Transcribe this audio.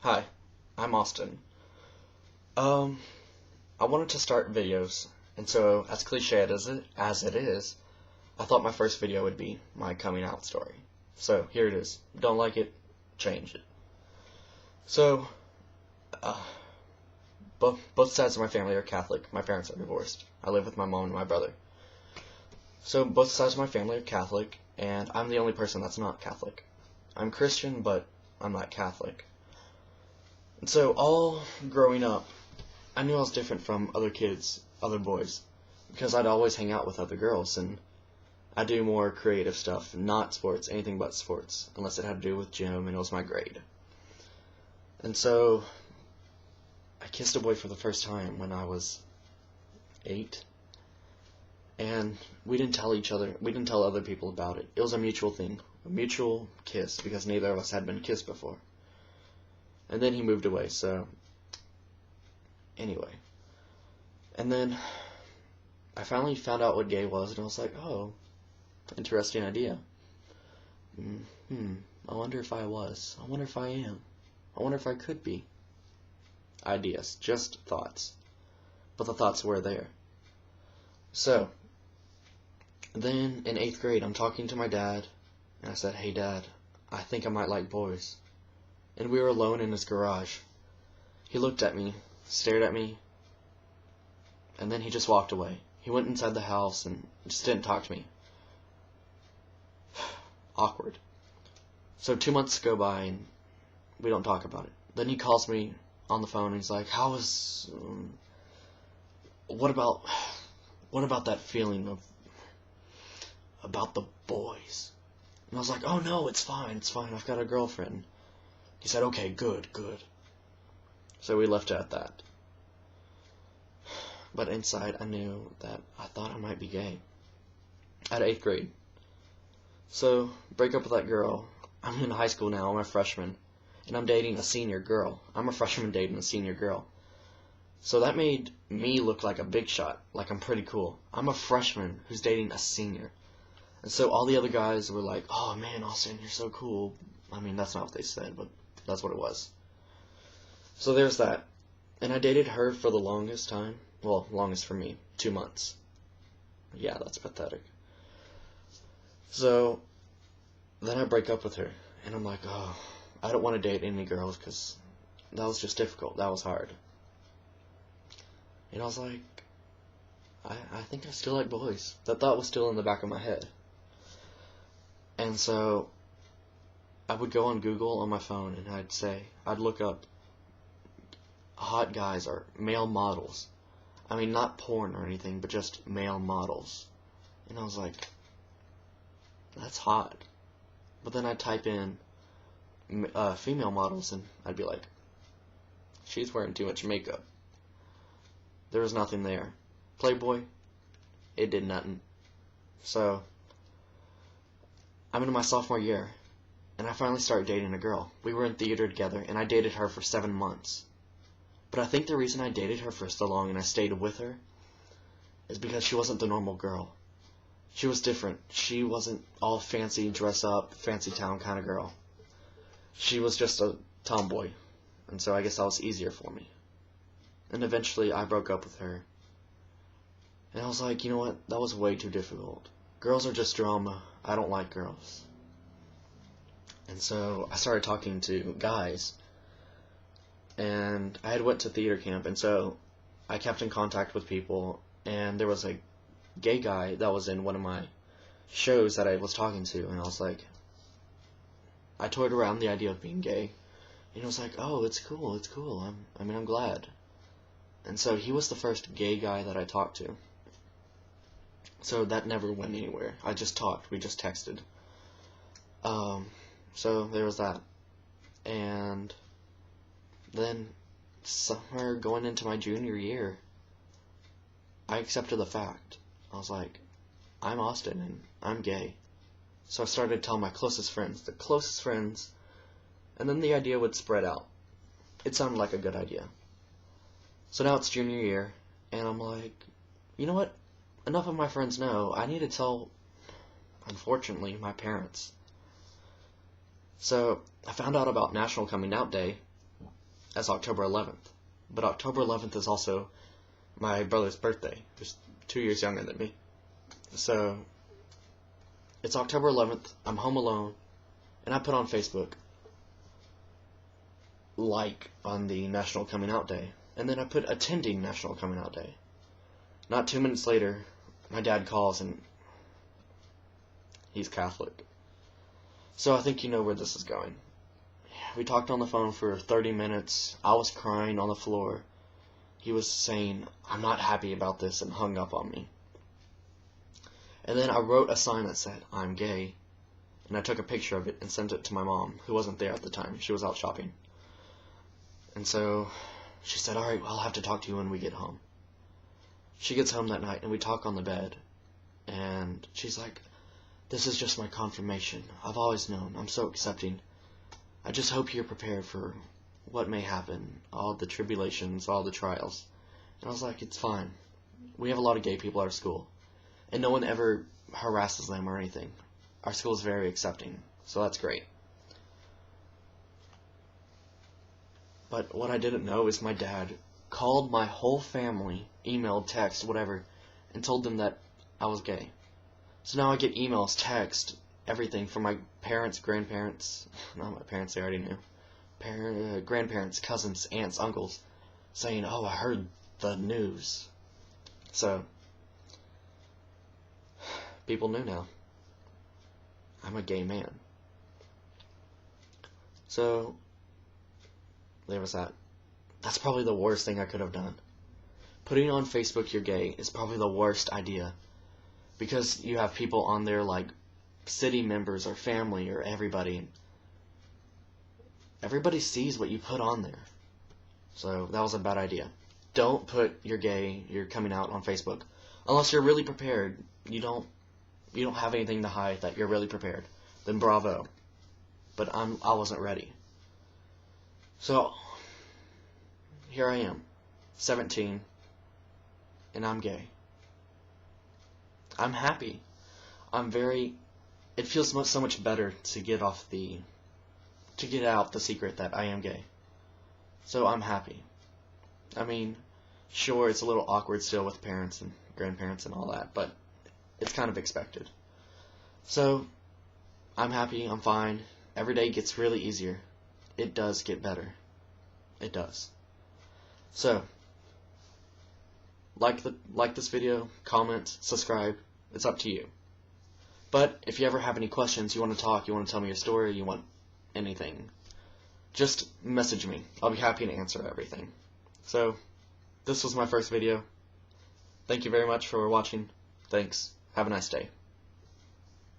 Hi, I'm Austin. Um, I wanted to start videos, and so, as cliched as it is, I thought my first video would be my coming out story. So, here it is. Don't like it? Change it. So, both sides of my family are Catholic. My parents are divorced. I live with my mom and my brother. So, both sides of my family are Catholic, and I'm the only person that's not Catholic. I'm Christian, but I'm not Catholic. And so, all growing up, I knew I was different from other kids, other boys, because I'd always hang out with other girls, and I do more creative stuff, not sports, anything but sports, unless it had to do with gym and it was my grade. And so, I kissed a boy for the first time when I was 8, and we didn't tell other people about it. It was a mutual thing, a mutual kiss, because neither of us had been kissed before. And then he moved away, so anyway. And then I finally found out what gay was, and I was like, oh, interesting idea. I wonder if I was. I wonder if I am. I wonder if I could be. Ideas, just thoughts. But the thoughts were there. So, then in 8th grade, I'm talking to my dad, and I said, hey Dad, I think I might like boys. And we were alone in his garage. He looked at me, stared at me, and then he just walked away. He went inside the house and just didn't talk to me. Awkward. So 2 months go by and we don't talk about it. Then he calls me on the phone and he's like, what about that feeling about the boys? And I was like, oh no, it's fine, I've got a girlfriend. He said, okay, good. So we left it at that. But inside, I knew that I thought I might be gay. At 8th grade. So, break up with that girl. I'm in high school now, I'm a freshman. And I'm dating a senior girl. I'm a freshman dating a senior girl. So that made me look like a big shot, like I'm pretty cool. I'm a freshman who's dating a senior. And so all the other guys were like, oh man, Austin, you're so cool. I mean, that's not what they said, but that's what it was. So there's that. And I dated her for the longest time. Well, longest for me. 2 months. Yeah, that's pathetic. So, then I break up with her. And I'm like, oh, I don't want to date any girls because that was just difficult. That was hard. And I was like, I think I still like boys. That thought was still in the back of my head. And so, I would go on Google on my phone and I'd look up hot guys or male models. I mean, not porn or anything, but just male models. And I was like, that's hot. But then I'd type in female models and I'd be like, she's wearing too much makeup. There was nothing there. Playboy, it did nothing. So, I'm into my sophomore year. And I finally started dating a girl. We were in theater together, and I dated her for 7 months. But I think the reason I dated her for so long and I stayed with her is because she wasn't the normal girl. She was different. She wasn't all fancy, dress up, fancy town kind of girl. She was just a tomboy, and so I guess that was easier for me. And eventually I broke up with her. And I was like, you know what? That was way too difficult. Girls are just drama. I don't like girls. And so I started talking to guys, and I had went to theater camp, and so I kept in contact with people, and there was a gay guy that was in one of my shows that I was talking to, and I was like, I toyed around the idea of being gay, and he was like, oh, it's cool, I'm glad. And so he was the first gay guy that I talked to. So that never went anywhere. I just talked, we just texted. So there was that. And then somewhere going into my junior year, I accepted the fact. I was like, I'm Austin and I'm gay. So I started telling my closest friends, and then the idea would spread out. It sounded like a good idea. So now it's junior year, and I'm like, you know what? Enough of my friends know. I need to tell, unfortunately, my parents. So I found out about National Coming Out Day, as October 11th. But October 11th is also my brother's birthday, who's 2 years younger than me. So, it's October 11th, I'm home alone, and I put on Facebook, like on the National Coming Out Day. And then I put attending National Coming Out Day. Not 2 minutes later, my dad calls and he's Catholic. So I think you know where this is going. We talked on the phone for 30 minutes. I was crying on the floor. He was saying, "I'm not happy about this," and hung up on me. And then I wrote a sign that said, "I'm gay." And I took a picture of it and sent it to my mom, who wasn't there at the time. She was out shopping. And so she said, "Alright, well, I'll have to talk to you when we get home." She gets home that night and we talk on the bed. And she's like, "This is just my confirmation. I've always known. I'm so accepting. I just hope you're prepared for what may happen, all the tribulations, all the trials." And I was like, "It's fine. We have a lot of gay people at our school, and no one ever harasses them or anything. Our school is very accepting, so that's great." But what I didn't know is my dad called my whole family, emailed, text, whatever, and told them that I was gay. So now I get emails, text, everything from my parents, grandparents, not my parents, they already knew, grandparents, cousins, aunts, uncles, saying, "Oh, I heard the news." So, people knew now. I'm a gay man. So, there was that. That's probably the worst thing I could have done. Putting on Facebook you're gay is probably the worst idea. Because you have people on there like city members or family or everybody. And everybody sees what you put on there. So that was a bad idea. Don't put you're gay, you're coming out on Facebook. Unless you're really prepared. You don't have anything to hide that you're really prepared. Then bravo. But I wasn't ready. So here I am, 17, and I'm gay. I'm happy. It feels so much better to get out the secret that I am gay. So I'm happy. I mean, sure, it's a little awkward still with parents and grandparents and all that, but it's kind of expected. So, I'm happy, I'm fine. Every day gets really easier. It does get better. It does. So, like this video, comment, subscribe. It's up to you. But if you ever have any questions, you want to talk, you want to tell me your story, you want anything, just message me. I'll be happy to answer everything. So, this was my first video. Thank you very much for watching. Thanks. Have a nice day.